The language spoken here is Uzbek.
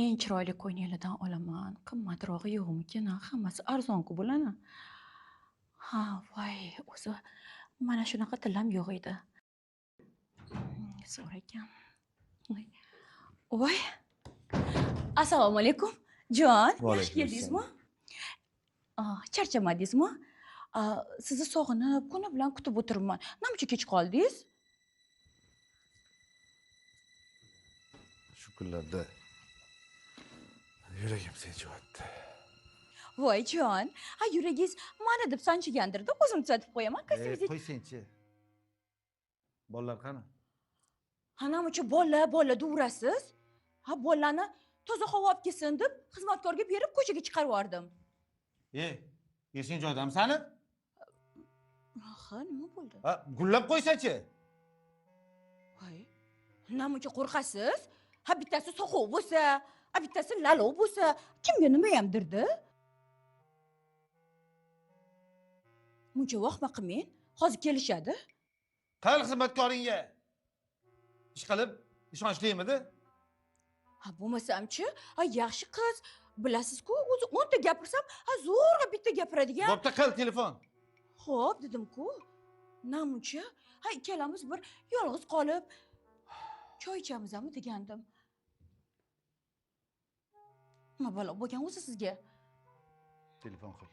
eng chiroyli ko'ylaklardan olaman. Qimmatrog'i yo'qmikin? Hammasi arzon-ku bularni. Ha, voy, o'zi mana shunaqa tilam yo'q edi. Zo'r ekan. Voy. Assalomu alaykum. Jon, yaxshi keldingizmi? Charchamadingizmi? Sizni sog'inib, kuni bilan kutib o'tiribman. Nima uchun kech qoldingiz? Shu kunlarda yuragim sinchyapti. Voy jon, yuragingiz mana deb sanchigandirda, o'zim tuzatib qo'yaman. Qaysingiz? Qo'ysangchi. Bolalar qani? Nima uchun bolalar urasiz? Bolalarni toza havo olib kelsin deb xizmatkorga berib ko'chaga chiqarib yubordim. Yesing joydami sani? Nima bo'ldi? Gullab qo'ysa-chi? Voy, nima uchun qo'rqasiz? Bittasi soqov bo'lsa, bittasi lalov bo'lsa, kimga nima hamdirdi? Muncha vaqtma qilmang, hozir kelishadi. Qal xizmatkoringga. Ish qilib, ishonchlimidi? Bo'lmasam-chi, yaxshi qiz, bilasiz-ku, o'zi 10 ta gapirsam, zo'rg'a bitta gapiradigan. Bo'pti, qil telefon. Xo'p, dedim-ku. Namuncha, ikkalamiz bir yolg'iz qolib choy ichamizmi degandim. Nima balo bo'lgan o'zi sizga? Telefon qil.